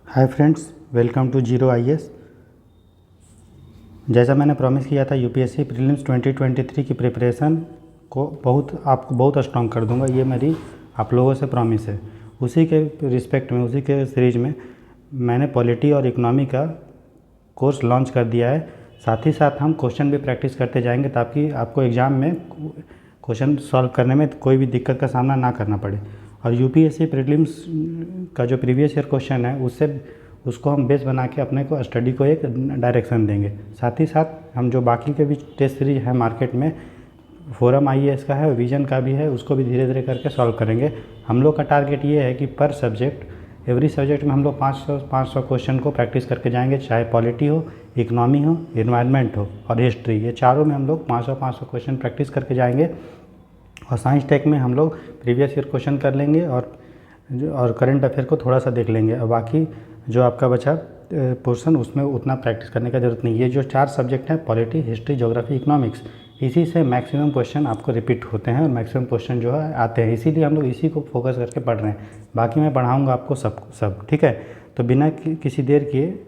Hi friends, welcome to zero IAS. जैसा मैंने promise किया था यूपीएससी प्रीलिम्स 2023 की प्रिपरेशन को आपको बहुत स्ट्रॉन्ग कर दूंगा, ये मेरी आप लोगों से प्रॉमिस है। उसी के रिस्पेक्ट में, उसी के सीरीज में मैंने पॉलिटी और इकोनॉमी का कोर्स लॉन्च कर दिया है। साथ ही साथ हम क्वेश्चन भी प्रैक्टिस करते जाएंगे ताकि आपको एग्ज़ाम में क्वेश्चन सॉल्व करने में कोई भी दिक्कत का सामना ना करना पड़े। और यूपीएससी प्रीलिम्स का जो प्रीवियस ईयर क्वेश्चन है उसको हम बेस बना के अपने को स्टडी को एक डायरेक्शन देंगे। साथ ही साथ हम जो बाकी के भी टेस्ट सीरीज है मार्केट में, फोरम आईएएस का है, विजन का भी है, उसको भी धीरे धीरे करके सॉल्व करेंगे। हम लोग का टारगेट ये है कि पर सब्जेक्ट, एवरी सब्जेक्ट में हम लोग 500 क्वेश्चन को प्रैक्टिस करके जाएंगे, चाहे पॉलिटी हो, इकोनॉमी हो, इन्वायरमेंट हो और हिस्ट्री, ये चारों में हम लोग 500 क्वेश्चन प्रैक्टिस करके जाएंगे। और साइंस टेक में हम लोग प्रीवियस ईयर क्वेश्चन कर लेंगे और करंट अफेयर को थोड़ा सा देख लेंगे। और बाकी जो आपका बचा पोर्शन, उसमें उतना प्रैक्टिस करने का ज़रूरत नहीं। ये जो 4 सब्जेक्ट हैं, पॉलिटी, हिस्ट्री, ज्योग्राफी, इकोनॉमिक्स, इसी से मैक्सिमम क्वेश्चन आपको रिपीट होते हैं और मैक्सिमम क्वेश्चन जो है आते हैं, इसीलिए हम लोग इसी को फोकस करके पढ़ रहे हैं। बाकी मैं पढ़ाऊँगा आपको सब, ठीक है। तो बिना किसी देर किए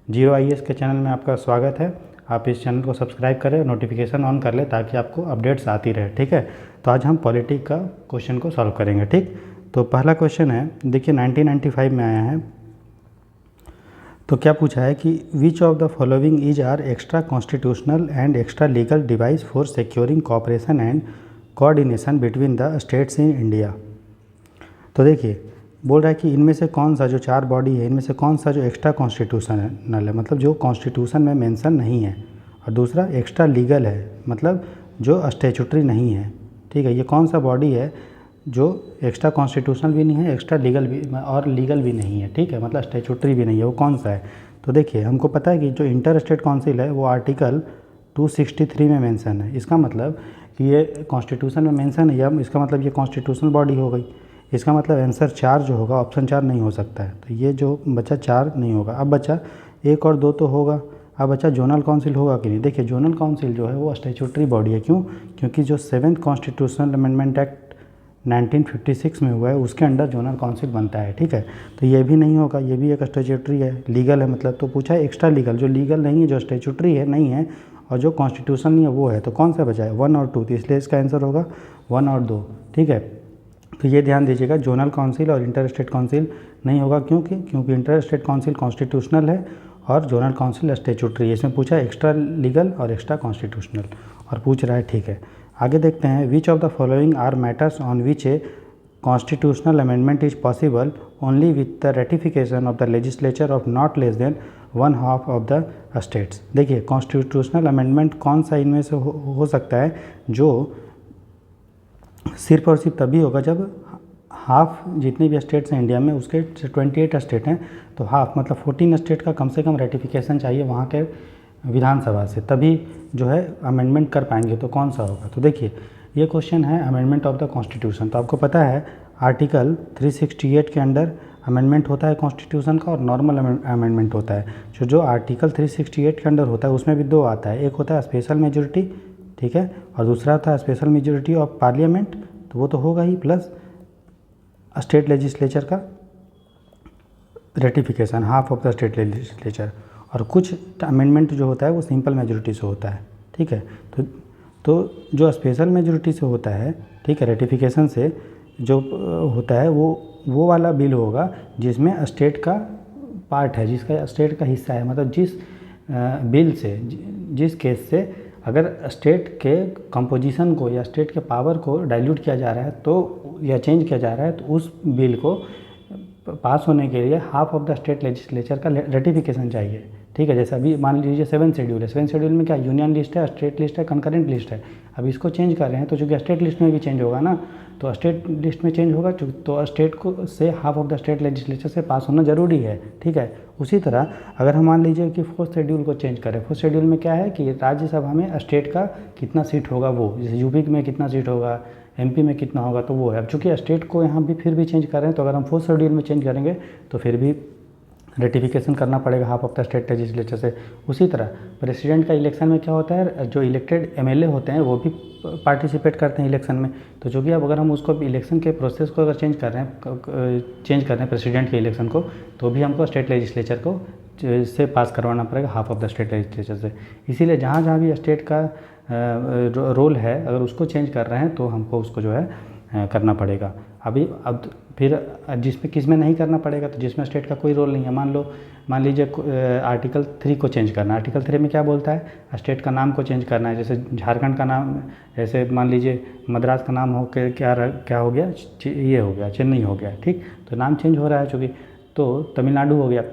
जीरो आईएएस के चैनल में आपका स्वागत है। आप इस चैनल को सब्सक्राइब करें, नोटिफिकेशन ऑन कर लें ताकि आपको अपडेट्स आती रहे, ठीक है। तो आज हम पॉलिटी का क्वेश्चन को सॉल्व करेंगे, ठीक। तो पहला क्वेश्चन है, देखिए 1995 में आया है। तो क्या पूछा है कि which of the following is are extra constitutional and extra legal device for securing cooperation and coordination between the states in India. तो देखिए बोल रहा है कि इनमें से कौन सा, जो 4 बॉडी है, इनमें से कौन सा जो एक्स्ट्रा कॉन्स्टिट्यूशनल है, मतलब जो कॉन्स्टिट्यूशन में मेंशन नहीं है, और दूसरा एक्स्ट्रा लीगल है, मतलब जो स्टैट्यूटरी नहीं है, ठीक है। ये कौन सा बॉडी है जो एक्स्ट्रा कॉन्स्टिट्यूशनल भी नहीं है, एक्स्ट्रा लीगल भी और लीगल भी नहीं है, ठीक है, मतलब स्टैट्यूटरी भी नहीं है, वो कौन सा है। तो देखिए हमको पता है कि जो इंटर स्टेट काउंसिल है वो आर्टिकल 263 में मेंशन है। इसका मतलब कि ये कॉन्स्टिट्यूशन में मेंशन है, या इसका मतलब ये कॉन्स्टिट्यूशनल बॉडी हो गई। इसका मतलब आंसर 4 जो होगा, ऑप्शन 4 नहीं हो सकता है। तो ये जो बचा 4 नहीं होगा। अब बचा 1 और 2 तो होगा। अब बचा जोनल काउंसिल होगा कि नहीं। देखिए जोनल काउंसिल जो है वो स्टैट्यूटरी बॉडी है। क्यों? क्योंकि जो 7th कॉन्स्टिट्यूशनल अमेंडमेंट एक्ट 1956 में हुआ है, उसके अंडर जोनल काउंसिल बनता है, ठीक है। तो ये भी नहीं होगा, ये भी एक स्टैट्यूटरी है, लीगल है मतलब। तो पूछा है एक्स्ट्रा लीगल, जो लीगल नहीं है, जो स्टैट्यूटरी है नहीं है, और जो कॉन्स्टिट्यूशन नहीं है वो है। तो कौन सा बचा है? 1 और 2। तो इसलिए इसका आंसर होगा 1 और 2, ठीक है। तो ये ध्यान दीजिएगा, जोनल काउंसिल और इंटर स्टेट काउंसिल नहीं होगा। क्योंकि इंटर स्टेट काउंसिल कॉन्स्टिट्यूशनल है और जोनल काउंसिल स्टैट्यूटरी है। इसमें पूछा एक्स्ट्रा लीगल और एक्स्ट्रा कॉन्स्टिट्यूशनल, और पूछ रहा है, ठीक है। आगे देखते हैं, which of the following are matters on which a constitutional amendment is possible only with the ratification of the legislature of not less than 1/2 of the states. देखिए कॉन्स्टिट्यूशनल अमेंडमेंट कौन सा इनमें से हो सकता है जो सिर्फ और सिर्फ तभी होगा जब हाफ, जितने भी स्टेट्स हैं इंडिया में उसके 28 स्टेट हैं, तो हाफ मतलब 14 स्टेट का कम से कम रेटिफिकेशन चाहिए वहाँ के विधानसभा से, तभी जो है अमेंडमेंट कर पाएंगे। तो कौन सा होगा? तो देखिए ये क्वेश्चन है अमेंडमेंट ऑफ द कॉन्स्टिट्यूशन। तो आपको पता है आर्टिकल 368 के अंडर अमेंडमेंट होता है कॉन्स्टिट्यूशन का, और नॉर्मल अमेंडमेंट होता है। जो आर्टिकल 368 के अंडर होता है उसमें भी 2 आता है, एक होता है स्पेशल मेजोरिटी, ठीक है, और दूसरा होता है स्पेशल मेजोरिटी ऑफ पार्लियामेंट, तो वो तो होगा ही, प्लस स्टेट लेजिस्लेचर का ratification, half of the state legislature. और कुछ अमेंडमेंट जो होता है वो सिंपल मेजोरिटी से होता है, ठीक है। तो जो स्पेशल मेजोरिटी से होता है, ठीक है, रेटिफिकेशन से जो होता है वो वाला बिल होगा जिसमें स्टेट का पार्ट है, जिसका स्टेट का हिस्सा है। मतलब जिस बिल से, जिस केस से अगर स्टेट के कंपोजिशन को या स्टेट के पावर को डाइल्यूट किया जा रहा है तो, या चेंज किया जा रहा है, तो उस बिल को पास होने के लिए half of the state legislature का रेटिफिकेशन चाहिए, ठीक है। जैसे अभी मान लीजिए 7 शेड्यूल है, 7 शेड्यूल में क्या यूनियन लिस्ट है, स्टेट लिस्ट है, कंकरेंट लिस्ट है। अब इसको चेंज कर रहे हैं तो चूँकि स्टेट लिस्ट में भी चेंज होगा ना, तो स्टेट लिस्ट में चेंज होगा तो स्टेट को से half of the state legislature से पास होना जरूरी है, ठीक है। उसी तरह अगर हम मान लीजिए कि 4th शेड्यूल को चेंज करें, 4th शेड्यूल में क्या है कि राज्यसभा में स्टेट का कितना सीट होगा, वो जैसे यूपी में कितना सीट होगा, एमपी में कितना होगा, तो वो है। अब चूँकि स्टेट को यहाँ भी फिर भी चेंज कर रहे हैं, तो अगर हम 4th शेड्यूल में चेंज करेंगे तो फिर भी रेटिफिकेशन करना पड़ेगा half of the state legislature से। उसी तरह प्रेसिडेंट का इलेक्शन में क्या होता है, जो इलेक्टेड एमएलए होते हैं वो भी पार्टिसिपेट करते हैं इलेक्शन में। तो जो कि अब अगर हम उसको इलेक्शन के प्रोसेस को अगर चेंज कर रहे हैं प्रेसिडेंट के इलेक्शन को, तो भी हमको स्टेट लेजिस्लेचर को से पास करवाना पड़ेगा half of the state legislature से। इसीलिए जहाँ जहाँ भी स्टेट का रोल है अगर उसको चेंज कर रहे हैं तो हमको उसको जो है करना पड़ेगा। अभी अब फिर जिसमें किस में नहीं करना पड़ेगा, तो जिसमें स्टेट का कोई रोल नहीं है, मान लीजिए आर्टिकल 3 को चेंज करना है। आर्टिकल 3 में क्या बोलता है, स्टेट का नाम को चेंज करना है। जैसे झारखंड का नाम, जैसे मान लीजिए मद्रास का नाम हो के क्या हो गया, ये हो गया चेन्नई हो गया, ठीक, तो नाम चेंज हो रहा है चूँकि, तो तमिलनाडु हो गया।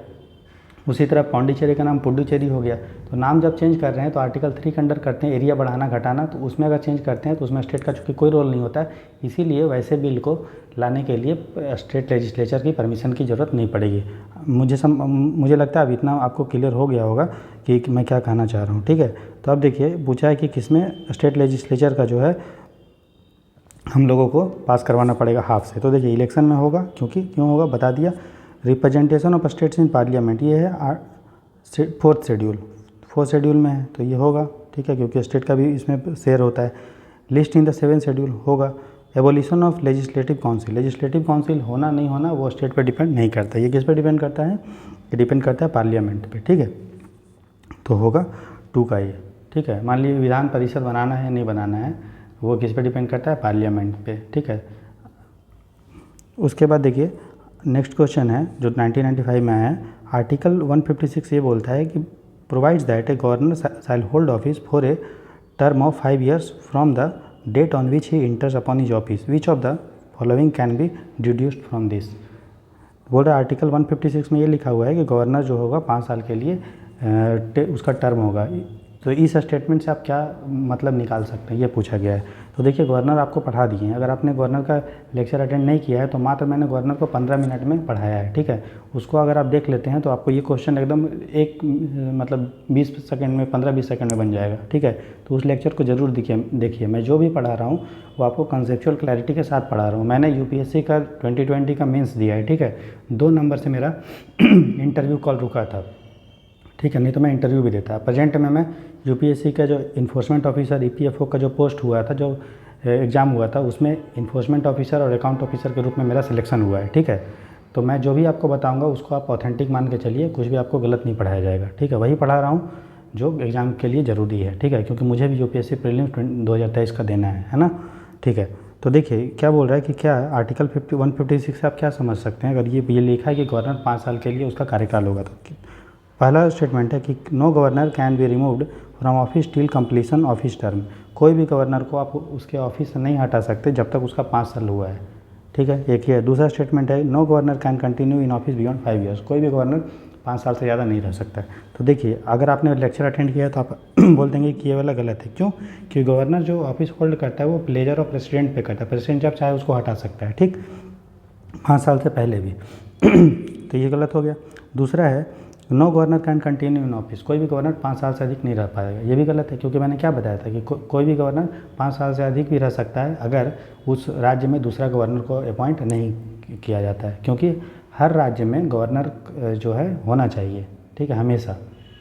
उसी तरह पौंडीचेरी का नाम पुडुचेरी हो गया। तो नाम जब चेंज कर रहे हैं तो आर्टिकल 3 के अंडर करते हैं, एरिया बढ़ाना घटाना, तो उसमें अगर चेंज करते हैं तो उसमें स्टेट का चूँकि कोई रोल नहीं होता है, इसीलिए वैसे बिल को लाने के लिए स्टेट लेजिस्लेचर की परमिशन की ज़रूरत नहीं पड़ेगी। मुझे लगता है अब इतना आपको क्लियर हो गया होगा कि मैं क्या कहना चाह रहा हूँ, ठीक है। तो अब देखिए पूछा है कि किसमें स्टेट लेजिस्लेचर का जो है हम लोगों को पास करवाना पड़ेगा हाफ से। तो देखिए इलेक्शन में होगा, क्यों होगा बता दिया। Representation of states in parliament, ये है 4th शेड्यूल में है, तो ये होगा, ठीक है, क्योंकि स्टेट का भी इसमें शेयर होता है। List in the 7th schedule होगा। एबोलिशन ऑफ लेजिस्लेटिव काउंसिल होना नहीं होना वो स्टेट पे डिपेंड नहीं करता, ये किस पे डिपेंड करता है, ये डिपेंड करता है पार्लियामेंट पे, ठीक है। तो होगा 2 का ये, ठीक है। मान लीजिए विधान परिषद बनाना है नहीं बनाना है, वो किस पे डिपेंड करता है, पार्लियामेंट पे, ठीक है। उसके बाद देखिए नेक्स्ट क्वेश्चन है जो 1995 में है। आर्टिकल 156 ये बोलता है कि provides that a governor shall hold office for a term of 5 years from the date on which he enters upon his office, which of the following can be deduced from this. बोल रहा है article 156 में ये लिखा हुआ है कि governor जो होगा 5 साल के लिए उसका टर्म होगा। तो इस स्टेटमेंट से आप क्या मतलब निकाल सकते हैं, ये पूछा गया है। तो देखिए गवर्नर आपको पढ़ा दिए हैं, अगर आपने गवर्नर का लेक्चर अटेंड नहीं किया है तो मात्र मैंने गवर्नर को 15 मिनट में पढ़ाया है, ठीक है। उसको अगर आप देख लेते हैं तो आपको ये क्वेश्चन एकदम मतलब 20 सेकंड में 15-20 सेकंड में बन जाएगा, ठीक है। तो उस लेक्चर को ज़रूर देखिए। मैं जो भी पढ़ा रहा हूँ वो आपको कंसेप्चुअल क्लैरिटी के साथ पढ़ा रहा हूँ। मैंने यूपीएससी का 2020 का मेंस दिया है, ठीक है। 2 नंबर से मेरा इंटरव्यू कॉल रुका था, ठीक है, नहीं तो मैं इंटरव्यू भी देता। प्रेजेंट में मैं यूपीएससी का जो इन्फोर्समेंट ऑफिसर ईपीएफओ का जो पोस्ट हुआ था, जो एग्ज़ाम हुआ था, उसमें इन्फोर्समेंट ऑफिसर और अकाउंट ऑफिसर के रूप में मेरा सिलेक्शन हुआ है, ठीक है। तो मैं जो भी आपको बताऊंगा उसको आप ऑथेंटिक मान के चलिए, कुछ भी आपको गलत नहीं पढ़ाया जाएगा, ठीक है। वही पढ़ा रहा हूँ जो एग्ज़ाम के लिए ज़रूरी है, ठीक है, क्योंकि मुझे भी यूपीएससी प्रीलिम्स 2023 का देना है ना, ठीक है। तो देखिए क्या बोल रहा है कि क्या आर्टिकल 156 से आप क्या समझ सकते हैं, अगर ये लिखा है कि गवर्नर 5 साल के लिए उसका कार्यकाल होगा। तो पहला स्टेटमेंट है कि no governor can be removed from office till completion of his term. कोई भी गवर्नर को आप उसके ऑफिस से नहीं हटा सकते जब तक उसका 5 साल हुआ है, ठीक है, एक ही है। दूसरा स्टेटमेंट है no governor can continue in office beyond 5 years। कोई भी गवर्नर 5 साल से ज़्यादा नहीं रह सकता है। तो देखिए अगर आपने लेक्चर अटेंड किया तो आप बोल देंगे कि ये वाला गलत है, क्यों, कि गवर्नर जो ऑफिस होल्ड करता है वो प्लेजर ऑफ प्रेसिडेंट पे करता है, प्रेसिडेंट जब चाहे उसको हटा सकता है, ठीक, 5 साल से पहले भी। तो ये गलत हो गया। दूसरा है no governor can continue in office. कोई भी गवर्नर 5 साल से अधिक नहीं रह पाएगा, ये भी गलत है, क्योंकि मैंने क्या बताया था कि कोई भी गवर्नर 5 साल से अधिक भी रह सकता है अगर उस राज्य में दूसरा गवर्नर को अपॉइंट नहीं किया जाता है, क्योंकि हर राज्य में गवर्नर जो है होना चाहिए, ठीक है, हमेशा।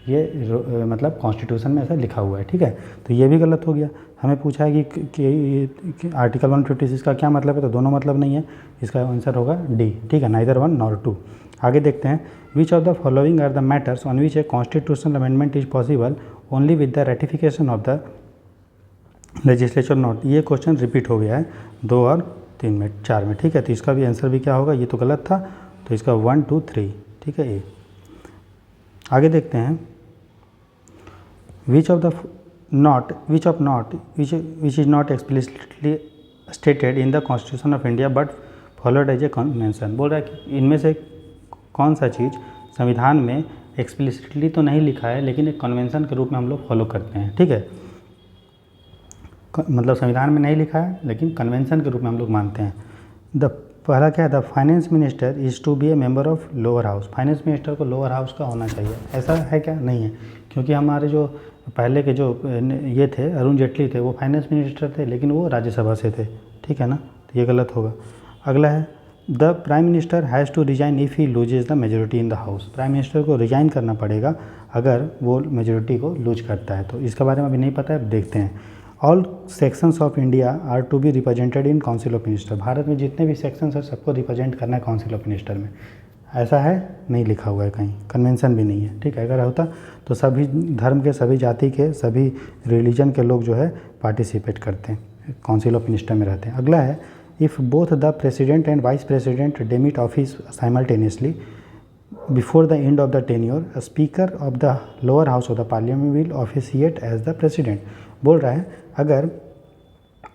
ये मतलब कॉन्स्टिट्यूशन में ऐसा लिखा हुआ है, ठीक है। तो ये भी गलत हो गया। हमें पूछा है कि आर्टिकल 156 का क्या मतलब है, तो दोनों मतलब नहीं है, इसका आंसर होगा डी, ठीक है, नाइदर 1 nor 2। आगे देखते हैं which of the following are the matters on which a constitutional amendment is possible only with the ratification of the legislature not. ये क्वेश्चन रिपीट हो गया है 2 और 3 में 4 में, ठीक है। तो इसका भी आंसर भी क्या होगा, ये तो गलत था, तो इसका 1 2 3, ठीक है, ये। आगे देखते हैं which is not explicitly stated in the constitution of India but followed as a convention. बोल रहा है कि इनमें से कौन सा चीज़ संविधान में एक्सप्लिसिटली तो नहीं लिखा है लेकिन एक कन्वेंशन के रूप में हम लोग फॉलो करते हैं, ठीक है। मतलब संविधान में नहीं लिखा है लेकिन कन्वेंशन के रूप में हम लोग मानते हैं। पहला क्या है, the finance minister is to be a member of lower house. Finance minister को लोअर हाउस का होना चाहिए, ऐसा है क्या, नहीं है, क्योंकि हमारे जो पहले के जो ये थे अरुण जेटली थे वो फाइनेंस मिनिस्टर थे लेकिन वो राज्यसभा से थे, ठीक है ना, तो ये गलत होगा। अगला है the prime minister has to resign if he loses the majority in the house. Prime minister को रिजाइन करना पड़ेगा अगर वो मेजोरिटी को लूज करता है। तो इसके बारे में अभी नहीं पता है, देखते हैं। All sections of India are to be represented in council of minister. Bharat में जितने भी सेक्शंस हैं सबको रिप्रेजेंट करना है काउंसिल ऑफ मिनिस्टर में। ऐसा है, नहीं लिखा हुआ है कहीं, कन्वेंशन भी नहीं है, ठीक है। अगर होता तो सभी धर्म के, सभी जाति के, सभी रिलीजन के लोग जो है पार्टिसिपेट करते हैं, काउंसिल ऑफ मिनिस्टर में रहते हैं। अगला है, if both the president and vice president demit office simultaneously before the end of the tenure, speaker of the lower house of the parliament will officiate as the president. बोल रहा है अगर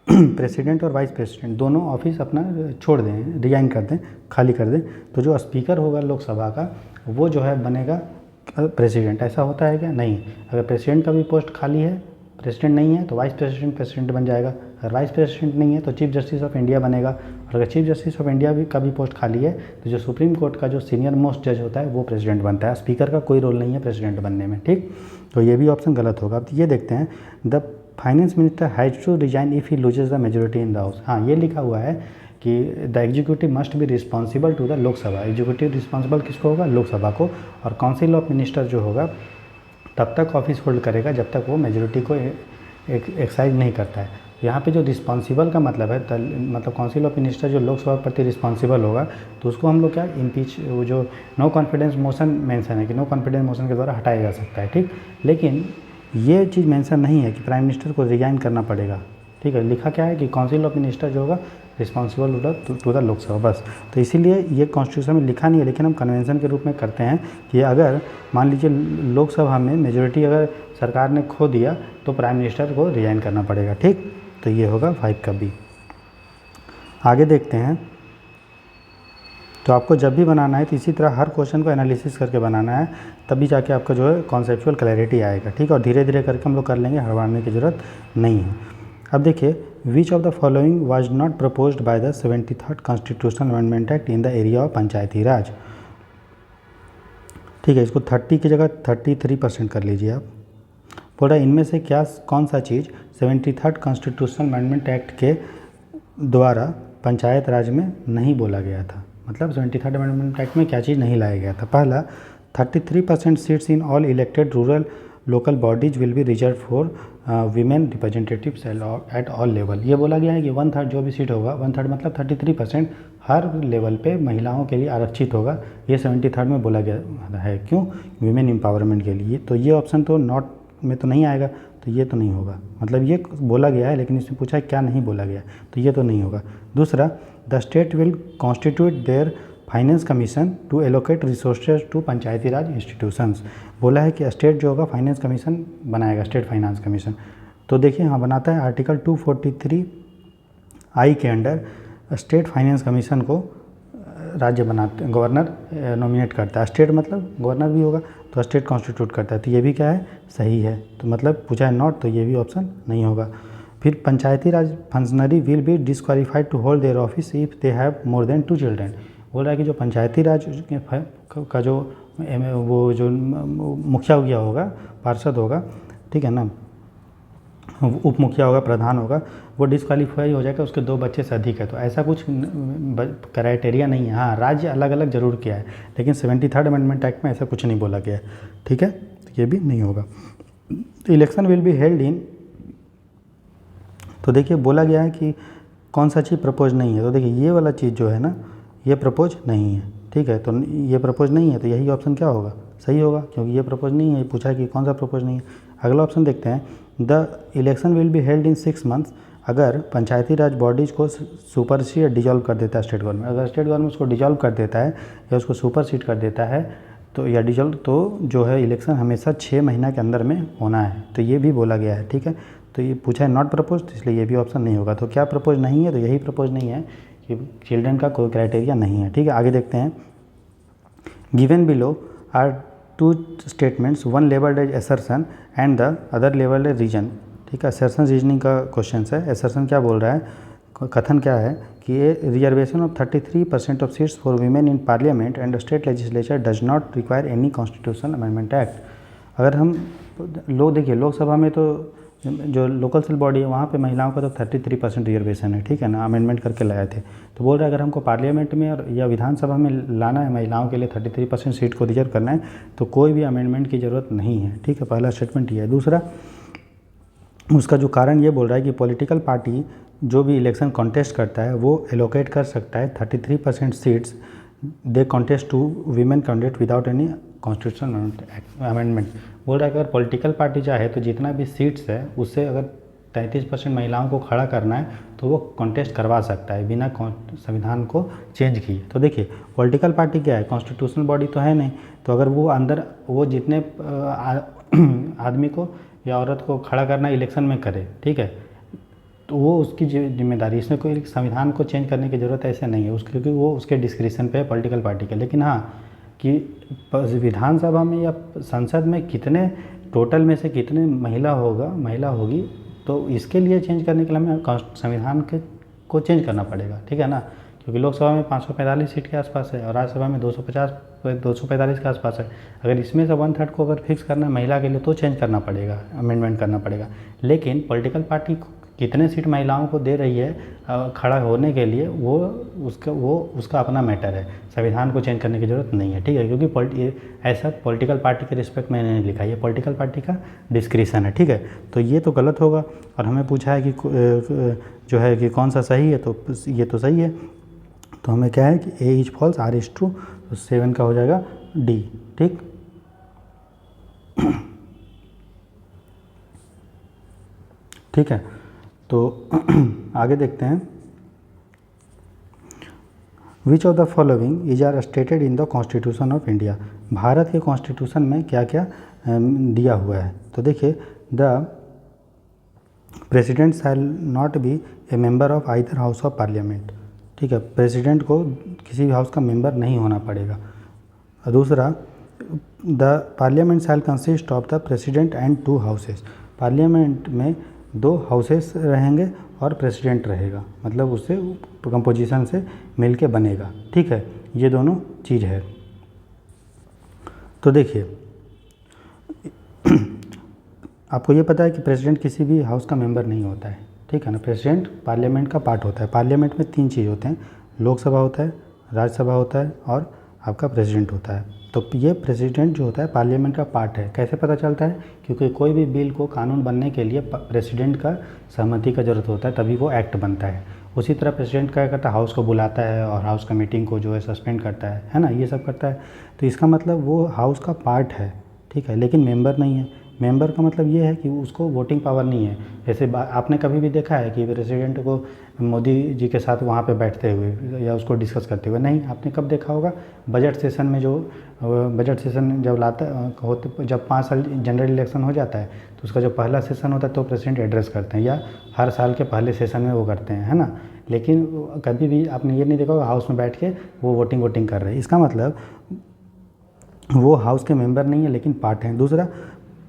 president और वाइस प्रेसिडेंट दोनों office अपना छोड़ दें, resign कर दें, खाली कर दें, तो जो स्पीकर होगा लोकसभा का वो जो है बनेगा प्रेसिडेंट। ऐसा होता है क्या? नहीं। अगर प्रेसिडेंट का भी पोस्ट खाली है, प्रेसिडेंट नहीं है, तो वाइस प्रेसिडेंट प्रेसिडेंट बन जाएगा। अगर वाइस प्रेसिडेंट नहीं है तो चीफ जस्टिस ऑफ इंडिया बनेगा। और अगर चीफ जस्टिस ऑफ इंडिया भी का भी पोस्ट खाली है तो जो सुप्रीम कोर्ट का जो सीनियर मोस्ट जज होता है वो प्रेसिडेंट बनता है। स्पीकर का कोई रोल नहीं है प्रेसिडेंट बनने में, ठीक। तो ये भी ऑप्शन गलत होगा। अब ये देखते हैं, the finance minister has to resign if he loses the majority in the house. हाँ, ये लिखा हुआ है कि the executive must be responsible to the Lok Sabha. Executive responsible किसको होगा? लोकसभा को। और काउंसिल ऑफ मिनिस्टर जो होगा तब तक ऑफिस होल्ड करेगा जब तक वो मेजोरिटी को एक्साइज नहीं करता है। यहाँ पे जो रिस्पॉन्सिबल का मतलब है, मतलब काउंसिल ऑफ मिनिस्टर जो लोकसभा प्रति रिस्पॉन्सिबल होगा तो उसको हम लोग क्या इम्पीच, वो जो नो कॉन्फिडेंस मोशन मेंशन है कि नो कॉन्फिडेंस मोशन के द्वारा हटाया जा सकता है, ठीक। लेकिन ये चीज़ मेंशन नहीं है कि प्राइम मिनिस्टर को रिजाइन करना पड़ेगा, ठीक है। लिखा क्या है कि काउंसिल ऑफ मिनिस्टर जो होगा रिस्पॉन्सिबल टू द लोकसभा, बस। तो इसीलिए ये कॉन्स्टिट्यूशन में लिखा नहीं है, लेकिन हम कन्वेंशन के रूप में करते हैं कि अगर मान लीजिए लोकसभा में मेजोरिटी अगर सरकार ने खो दिया तो प्राइम मिनिस्टर को रिजाइन करना पड़ेगा, ठीक। तो ये होगा 5 का बी। आगे देखते हैं। तो आपको जब भी बनाना है तो इसी तरह हर क्वेश्चन को एनालिसिस करके बनाना है, तभी जाके आपका जो है कॉन्सेप्चुअल क्लैरिटी आएगा, ठीक। और धीरे धीरे करके हम लोग कर लेंगे, हड़बड़ाने की ज़रूरत नहीं है। अब देखिए, which of the following was not proposed by the 73rd constitutional amendment act in the area of Panchayati Raj. ठीक है, इसको 30 की जगह 33% कर लीजिए आप। बोल रहा है इनमें से क्या, कौन सा चीज़ 73rd कॉन्स्टिट्यूशनल अमेंडमेंट एक्ट के द्वारा पंचायत राज में नहीं बोला गया था। मतलब 73rd अमेंडमेंट एक्ट में क्या चीज़ नहीं लाया गया था? पहला, 33% seats in all elected rural local bodies will be reserve for women representatives at all level. ये बोला गया है कि 1/3 जो भी सीट होगा, 1/3 मतलब 33% हर लेवल पे महिलाओं के लिए आरक्षित होगा। ये 73rd में बोला गया है। क्यों? वीमेन एम्पावरमेंट के लिए। तो ये ऑप्शन तो नॉट में तो नहीं आएगा, तो ये तो नहीं होगा। मतलब ये बोला गया है लेकिन इसमें पूछा है क्या नहीं बोला गया, तो ये तो नहीं होगा। दूसरा, the state will constitute their finance commission to allocate resources to Panchayati Raj institutions. बोला है कि स्टेट जो होगा फाइनेंस कमीशन बनाएगा, स्टेट फाइनेंस कमीशन। तो देखिए हाँ बनाता है, आर्टिकल 243 के अंडर स्टेट फाइनेंस कमीशन को राज्य बनाते, गवर्नर नॉमिनेट करता है। स्टेट मतलब गवर्नर भी होगा, तो स्टेट कॉन्स्टिट्यूट करता है। तो ये भी क्या है? सही है। तो मतलब पूछा है नॉट, तो ये भी ऑप्शन नहीं होगा। फिर Panchayati Raj functionary will be disqualified to hold their office if they have more than 2 children. बोल रहा है कि जो पंचायती राज का जो वो जो मुखिया उखिया होगा, पार्षद होगा, ठीक है ना, उप मुखिया होगा, प्रधान होगा, वो डिस्क्वालीफाई हो जाएगा उसके 2 बच्चे से अधिक है। तो ऐसा कुछ क्राइटेरिया नहीं है। हाँ, राज्य अलग अलग जरूर किया है, लेकिन 73rd अमेंडमेंट एक्ट में ऐसा कुछ नहीं बोला गया है, ठीक है। तो ये भी नहीं होगा। Election will be held in, तो देखिए बोला गया है कि कौन सा चीज़ प्रपोज नहीं है। तो देखिए ये वाला चीज़ जो है ना, ये प्रपोज नहीं है, ठीक है। तो ये प्रपोज नहीं है, तो यही ऑप्शन क्या होगा? सही होगा, क्योंकि ये प्रपोज नहीं है। ये पूछा है कि कौन सा प्रपोज नहीं है। अगला ऑप्शन देखते हैं, the election will be held in 6 months. अगर पंचायती राज बॉडीज़ को सुपरसीड या डिजॉल्व कर देता है स्टेट गवर्नमेंट, अगर स्टेट गवर्नमेंट उसको डिजॉल्व कर देता है या उसको सुपरसीड कर देता है तो या डिजॉल्व, तो जो है इलेक्शन हमेशा 6 महीना के अंदर में होना है। तो ये भी बोला गया है, ठीक है। तो ये पूछा है नॉट प्रपोज, तो इसलिए ये भी ऑप्शन नहीं होगा। तो क्या प्रपोज नहीं है? तो यही प्रपोज नहीं है कि चिल्ड्रन का कोई क्राइटेरिया नहीं है, ठीक है। आगे देखते हैं, given below are 2 statements, one labelled as assertion and the other labelled as reason, ठीक है। असर्शन रीजनिंग का क्वेश्चन है। असर्शन क्या बोल रहा है, कथन क्या है कि ये reservation of 33% of seats for women in parliament and state legislature does not require any constitutional amendment act. अगर हम लोग देखिए लोकसभा में तो जो लोकल सेल बॉडी है वहाँ पे महिलाओं का तो 33% रिजर्वेशन है, ठीक है ना, अमेंडमेंट करके लाए थे। तो बोल रहा है अगर हमको पार्लियामेंट में और या विधानसभा में लाना है महिलाओं के लिए 33% सीट को रिजर्व करना है तो कोई भी अमेंडमेंट की ज़रूरत नहीं है, ठीक है। पहला स्टेटमेंट ये है। दूसरा, उसका जो कारण ये बोल रहा है कि पॉलिटिकल पार्टी जो भी इलेक्शन कॉन्टेस्ट करता है वो एलोकेट कर सकता है 33% सीट्स दे contest to women candidate without any constitution amendment. बोल रहा है कि अगर पॉलिटिकल पार्टी चाहे तो जितना भी सीट्स है उससे अगर 33% महिलाओं को खड़ा करना है तो वो कॉन्टेस्ट करवा सकता है बिना संविधान को चेंज किए। तो देखिए पॉलिटिकल पार्टी क्या है, कॉन्स्टिट्यूशनल बॉडी तो है नहीं, तो अगर वो अंदर वो जितने आदमी को या औरत को खड़ा करना इलेक्शन में करे, ठीक है, तो वो उसकी जिम्मेदारी, इसमें कोई संविधान को चेंज करने की ज़रूरत ऐसे नहीं है क्योंकि वो उसके डिस्क्रिप्शन पे है पॉलिटिकल पार्टी के। लेकिन हाँ कि विधानसभा में या संसद में कितने टोटल में से कितने महिला होगी तो इसके लिए चेंज करने के लिए हमें संविधान को चेंज करना पड़ेगा, ठीक है ना, क्योंकि लोकसभा में 545 सीट के आसपास है और राज्यसभा में 245 के आसपास है। अगर इसमें से 1/3 को अगर फिक्स करना है महिला के लिए तो चेंज करना पड़ेगा, अमेंडमेंट करना पड़ेगा। लेकिन पॉलिटिकल पार्टी कितने सीट महिलाओं को दे रही है खड़ा होने के लिए वो उसका अपना मैटर है, संविधान को चेंज करने की ज़रूरत नहीं है, ठीक है, क्योंकि ऐसा पॉलिटिकल पार्टी के रिस्पेक्ट में नहीं लिखा है, ये पॉलिटिकल पार्टी का डिस्क्रिप्शन है, ठीक है। तो ये तो गलत होगा और हमें पूछा है कि जो है कि कौन सा सही है, तो ये तो सही है। तो हमें क्या है कि A is false, R is true, तो 7 का हो जाएगा D, ठीक। ठीक है, तो आगे देखते हैं। Which of the following is are stated in the constitution of India. Bharat के कॉन्स्टिट्यूशन में क्या क्या दिया हुआ है। तो देखिए, the president shall not be a member of either house of parliament, ठीक है, प्रेसिडेंट को किसी भी हाउस का मेंबर नहीं होना पड़ेगा। दूसरा, the parliament shell consist of the president and 2 houses, parliament में 2 हाउसेस रहेंगे और प्रेसिडेंट रहेगा, मतलब उससे कंपोजिशन से मिल के बनेगा, ठीक है, ये दोनों चीज़ है। तो देखिए आपको ये पता है कि प्रेसिडेंट किसी भी हाउस का मेंबर नहीं होता है, ठीक है ना, प्रेसिडेंट पार्लियामेंट का पार्ट होता है। पार्लियामेंट में 3 चीज़ होते हैं, लोकसभा होता है, राज्यसभा होता है और आपका प्रेसिडेंट होता है। तो ये प्रेसिडेंट जो होता है पार्लियामेंट का पार्ट है। कैसे पता चलता है? क्योंकि कोई भी बिल को कानून बनने के लिए प्रेसिडेंट का सहमति का ज़रूरत होता है, तभी वो एक्ट बनता है। उसी तरह प्रेसिडेंट क्या करता है, हाउस को बुलाता है और हाउस का मीटिंग को जो है सस्पेंड करता है ना, ये सब करता है। तो इसका मतलब वो हाउस का पार्ट है, ठीक है, लेकिन मेंबर नहीं है। मेंबर का मतलब ये है कि उसको वोटिंग पावर नहीं है। जैसे आपने कभी भी देखा है कि प्रेसिडेंट को मोदी जी के साथ वहाँ पे बैठते हुए या उसको डिस्कस करते हुए? नहीं। आपने कब देखा होगा? बजट सेशन में, जो बजट सेशन जब जब 5 साल जनरल इलेक्शन हो जाता है तो उसका जो पहला सेशन होता है तो प्रेसिडेंट एड्रेस करते हैं, या हर साल के पहले सेशन में वो करते हैं, है ना। लेकिन कभी भी आपने ये नहीं देखा होगा हाउस में बैठ के वो वोटिंग कर रहे हैं। इसका मतलब वो हाउस के मेंबर नहीं है लेकिन पार्ट हैं। दूसरा,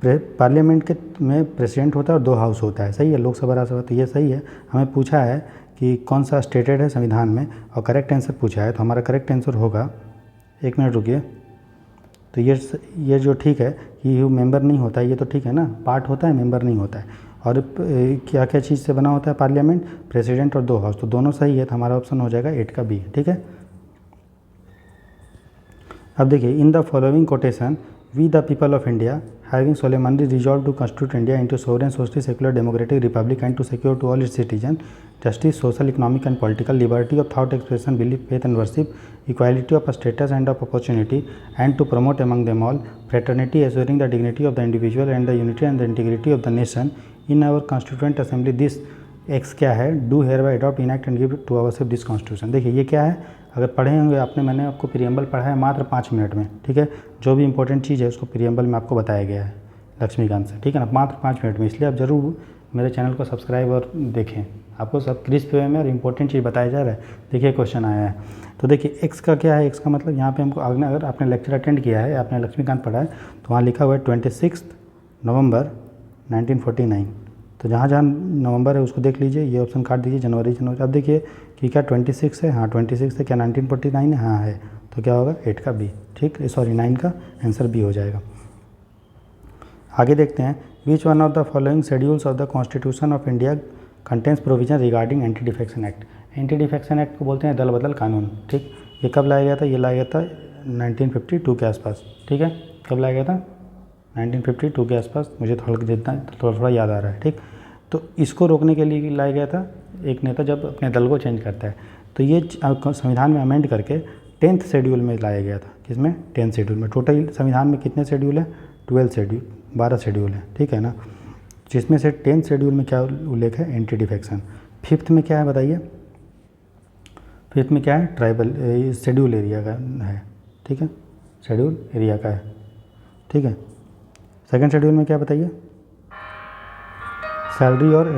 पार्लियामेंट के में प्रेसिडेंट होता है और 2 हाउस होता है, सही है, लोकसभा राज्यसभा, तो ये सही है। हमें पूछा है कि कौन सा स्टेटेड है संविधान में और करेक्ट आंसर पूछा है, तो हमारा करेक्ट आंसर होगा, 1 मिनट रुकिए, तो ये जो ठीक है कि ये मेंबर नहीं होता है, ये तो ठीक है ना, पार्ट होता है, मेंबर नहीं होता है। और क्या क्या चीज़ से बना होता है पार्लियामेंट? प्रेसिडेंट और 2 हाउस, तो दोनों सही है, तो हमारा ऑप्शन हो जाएगा 8 का बी, ठीक है। अब देखिए, in the following quotation we the people of India having solemnly resolved to constitute India into sovereign, socialist, secular, democratic republic and to secure to all its citizens justice, social, economic and political liberty of thought expression, belief, faith and worship, equality of status and of opportunity, and to promote among them all fraternity, assuring the dignity of the individual and the unity and the integrity of the nation in our constituent assembly. This x क्या है? Do hereby adopt, enact and give to ourselves this constitution. देखिए ये क्या है, अगर पढ़े होंगे आपने, मैंने आपको प्रीएम्बल पढ़ा है मात्र 5 मिनट में, ठीक है। जो भी इंपॉर्टेंट चीज़ है उसको प्रीएम्बल में आपको बताया गया है लक्ष्मीकांत से, ठीक है ना, मात्र 5 मिनट में। इसलिए आप ज़रूर मेरे चैनल को सब्सक्राइब और देखें, आपको सब क्रिस्प वे में और इंपॉर्टेंट चीज़ बताया जा रहा है। देखिए क्वेश्चन आया है, तो देखिए एक्स का क्या है, एक्स का मतलब यहाँ पे हमको अगर आपने लेक्चर अटेंड किया है, आपने लक्ष्मीकांत पढ़ा है, तो वहाँ लिखा हुआ है 26 नवंबर 1949, तो जहाँ जहाँ नवंबर है उसको देख लीजिए, ये ऑप्शन काट दीजिए, जनवरी। अब देखिए कि क्या 26 है, हाँ 26 है, क्या 1949 है, हाँ है, तो क्या होगा 8 का बी, ठीक, सॉरी 9 का आंसर बी हो जाएगा। आगे देखते हैं, which one of the following schedules of the constitution of India contains provision regarding anti defection act. Anti defection act को बोलते हैं दल बदल कानून, ठीक। ये कब लाया गया था? ये लाया गया था 1952 के आसपास, ठीक है। कब लाया गया था? 1952 के आसपास, मुझे थोड़ा याद आ रहा है, ठीक। तो इसको रोकने के लिए लाया गया था, एक नेता जब अपने दल को चेंज करता है, तो ये संविधान में अमेंड करके 10th शेड्यूल में लाया गया था। किसमें? 10th शेड्यूल में। टोटल संविधान में कितने शेड्यूल है? 12 शेड्यूल, 12 शेड्यूल है, ठीक है ना। जिसमें से 10th शेड्यूल में क्या उल्लेख है? Anti defection. 5th में क्या है बताइए? 5th में क्या है? ट्राइबल शेड्यूल एरिया का है, ठीक है, शेड्यूल एरिया का है, ठीक है। 2nd शेड्यूल में क्या बताइए? सैलरी और